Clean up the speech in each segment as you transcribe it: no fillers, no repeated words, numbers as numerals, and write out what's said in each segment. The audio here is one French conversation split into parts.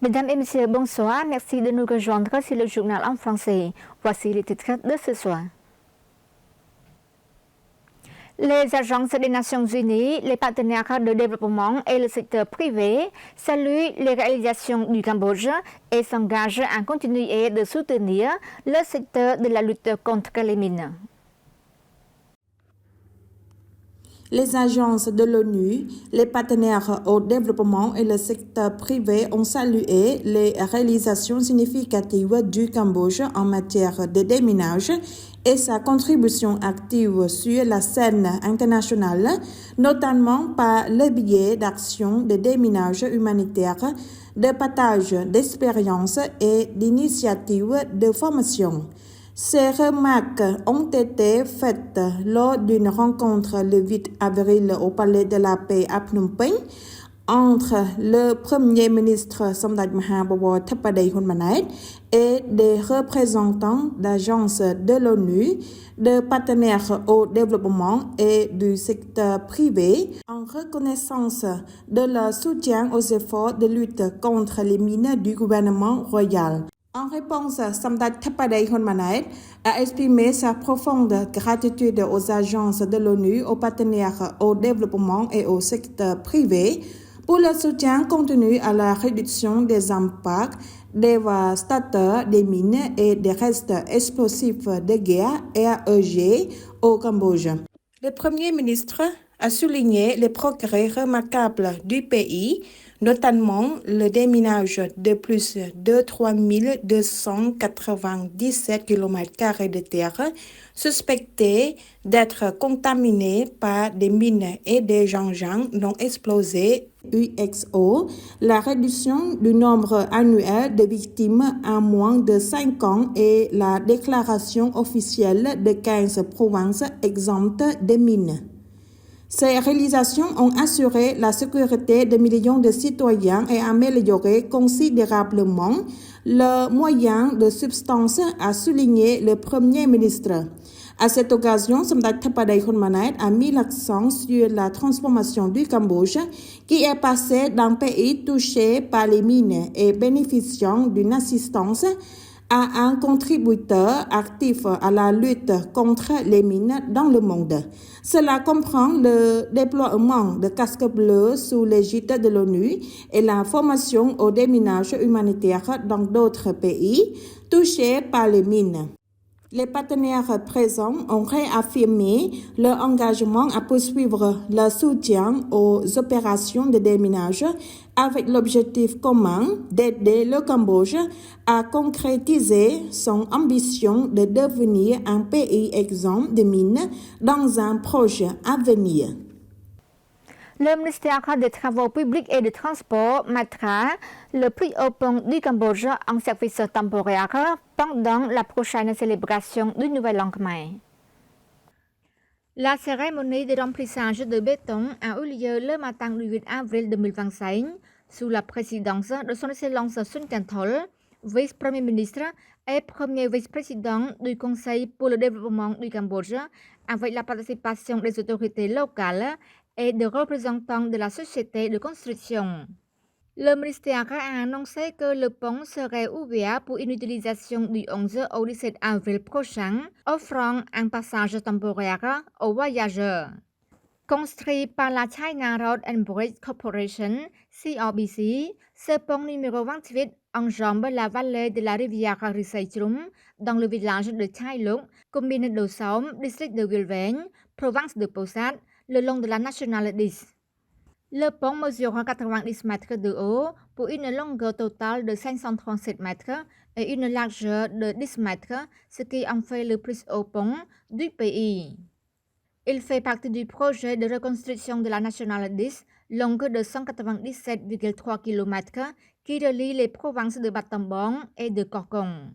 Mesdames et messieurs, bonsoir. Merci de nous rejoindre sur le journal en français. Voici les titres de ce soir. Les agences des Nations Unies, les partenaires de développement et le secteur privé saluent les réalisations du Cambodge et s'engagent à continuer de soutenir le secteur de la lutte contre les mines. Les agences de l'ONU, les partenaires au développement et le secteur privé ont salué les réalisations significatives du Cambodge en matière de déminage et sa contribution active sur la scène internationale, notamment par le biais d'actions de déminage humanitaire, de partage d'expériences et d'initiatives de formation. Ces remarques ont été faites lors d'une rencontre le 8 avril au Palais de la Paix à Phnom Penh entre le Premier ministre Somdach Mahabowor Theppaday Hun Manet et des représentants d'agences de l'ONU, de partenaires au développement et du secteur privé, en reconnaissance de leur soutien aux efforts de lutte contre les mines du gouvernement royal. En réponse, Somdach Theppaday Hun Manet a exprimé sa profonde gratitude aux agences de l'ONU, aux partenaires au développement et au secteur privé pour le soutien continu à la réduction des impacts dévastateurs des mines et des restes explosifs de guerre REG au Cambodge. Le Premier ministre a souligné les progrès remarquables du pays, notamment le déminage de plus de 3297 km² de terre suspectés d'être contaminés par des mines et des engins non explosés UXO, la réduction du nombre annuel de victimes en moins de 5 ans et la déclaration officielle de 15 provinces exemptes de mines. Ces réalisations ont assuré la sécurité de millions de citoyens et amélioré considérablement leurs moyens de subsistance, a souligné le Premier ministre. À cette occasion, Somdach Theppaday Hun Manet a mis l'accent sur la transformation du Cambodge, qui est passé d'un pays touché par les mines et bénéficiant d'une assistance à un contributeur actif à la lutte contre les mines dans le monde. Cela comprend le déploiement de casques bleus sous l'égide de l'ONU et la formation au déminage humanitaire dans d'autres pays touchés par les mines. Les partenaires présents ont réaffirmé leur engagement à poursuivre leur soutien aux opérations de déminage avec l'objectif commun d'aider le Cambodge à concrétiser son ambition de devenir un pays exempt de mines dans un proche avenir. Le ministère des Travaux publics et des Transports mettra le prix au pont du Cambodge en service temporaire pendant la prochaine célébration du Nouvel An Khmer. La cérémonie de remplissage de béton a eu lieu le matin du 8 avril 2025 sous la présidence de son Excellence Sun Tenthol, vice-premier ministre et premier vice-président du Conseil pour le développement du Cambodge, avec la participation des autorités locales et des représentants de la société de construction. Le ministère a annoncé que le pont serait ouvert pour une utilisation du 11 au 17 avril prochain, offrant un passage temporaire aux voyageurs. Construit par la China Road and Bridge Corporation, CRBC, ce pont numéro 28 enjambe la vallée de la rivière Risaichrum dans le village de Chai Luk, commune de Saom, district de Vilveng, province de Posat, le long de la nationale 10. Le pont mesure 90 mètres de haut pour une longueur totale de 537 mètres et une largeur de 10 mètres, ce qui en fait le plus haut pont du pays. Il fait partie du projet de reconstruction de la nationale 10, longue de 197,3 km, qui relie les provinces de Battambang et de Korkong.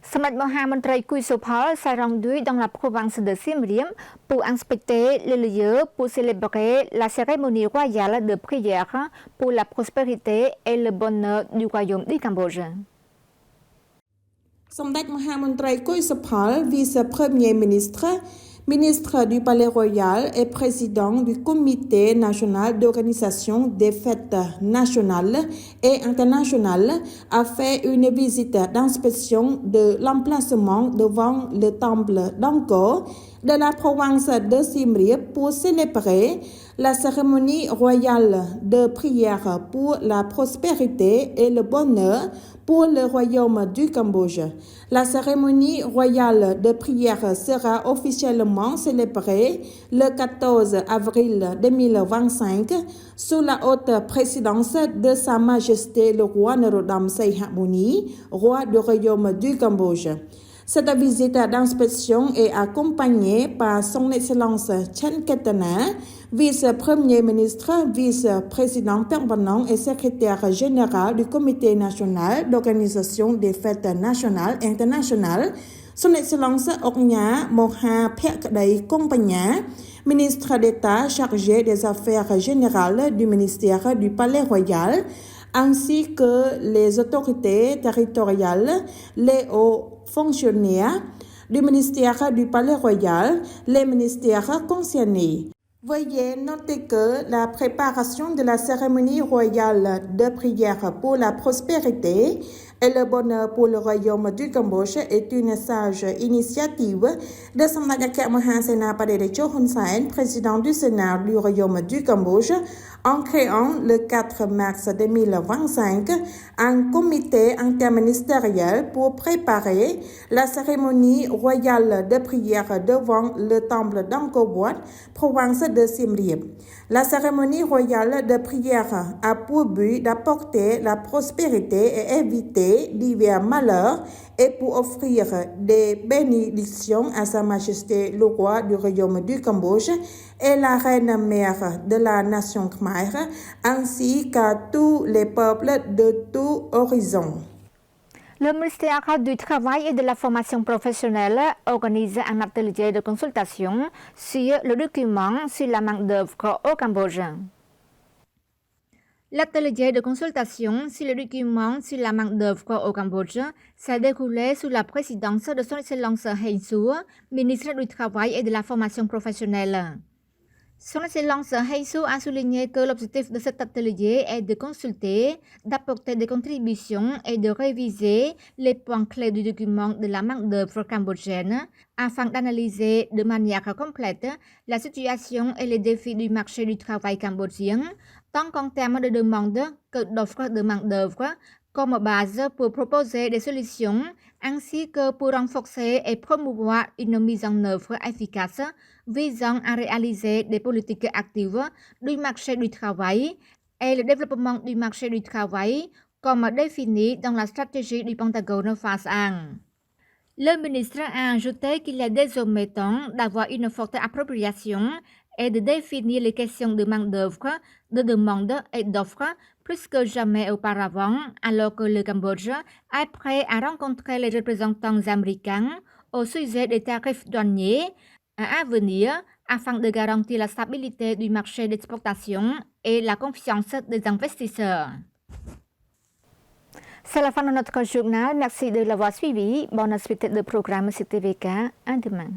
Somdach Mahamantri Kui Sopal s'est rendu dans la province de Siem Reap pour inspecter le lieu pour célébrer la cérémonie royale de prière pour la prospérité et le bonheur du royaume du Cambodge. Somdach Mahamantri Kui Sopal, vice-premier ministre, ministre du Palais Royal et président du Comité national d'organisation des fêtes nationales et internationales, a fait une visite d'inspection de l'emplacement devant le temple d'Angkor de la province de Siem Reap pour célébrer la cérémonie royale de prière pour la prospérité et le bonheur pour le royaume du Cambodge. La cérémonie royale de prière sera officiellement célébrée le 14 avril 2025 sous la haute présidence de Sa Majesté le roi Norodom Sihamoni, roi du royaume du Cambodge. Cette visite d'inspection est accompagnée par son Excellence Chen Ketana, vice-premier ministre, vice-président permanent et secrétaire général du Comité national d'organisation des fêtes nationales et internationales, son Excellence Oknya Moha Phekdei Kompanya, ministre d'État chargé des affaires générales du ministère du Palais Royal, ainsi que les autorités territoriales, les hauts fonctionnaires du ministère du Palais Royal, les ministères concernés. Veuillez noter que la préparation de la cérémonie royale de prière pour la prospérité et le bonheur pour le royaume du Cambodge est une sage initiative de Son Majesté Mahasena Paderecho Hun Sen, président du Sénat du royaume du Cambodge, en créant le 4 mars 2025 un comité interministériel pour préparer la cérémonie royale de prière devant le temple d'Angkor Wat, province de Siem Reap. La cérémonie royale de prière a pour but d'apporter la prospérité et éviter divers malheurs et pour offrir des bénédictions à Sa Majesté le roi du royaume du Cambodge et la reine mère de la nation Khmer, ainsi qu'à tous les peuples de tout horizon. Le ministère du Travail et de la Formation professionnelle organise un atelier de consultation sur le document sur la main-d'œuvre au Cambodge. L'atelier de consultation sur le document sur la main-d'œuvre au Cambodge s'est déroulé sous la présidence de Son Excellence Heng Su, ministre du Travail et de la Formation professionnelle. Son Excellence Heng Su a souligné que l'objectif de cet atelier est de consulter, d'apporter des contributions et de réviser les points clés du document de la main-d'œuvre cambodgienne afin d'analyser de manière complète la situation et les défis du marché du travail cambodgien, tant qu'en termes de demande que d'offres de main-d'œuvre, comme base pour proposer des solutions ainsi que pour renforcer et promouvoir une mise en œuvre efficace visant à réaliser des politiques actives du marché du travail et le développement du marché du travail comme défini dans la stratégie du Pentagone phase 1. Le ministre a ajouté qu'il est désormais temps d'avoir une forte appropriation et de définir les questions de main-d'œuvre, de demande et d'offre plus que jamais auparavant, alors que le Cambodge est prêt à rencontrer les représentants américains au sujet des tarifs douaniers à venir afin de garantir la stabilité du marché d'exportation et la confiance des investisseurs. C'est la fin de notre journal. Merci de l'avoir suivi. Bonne suite de programme sur TVK. À demain.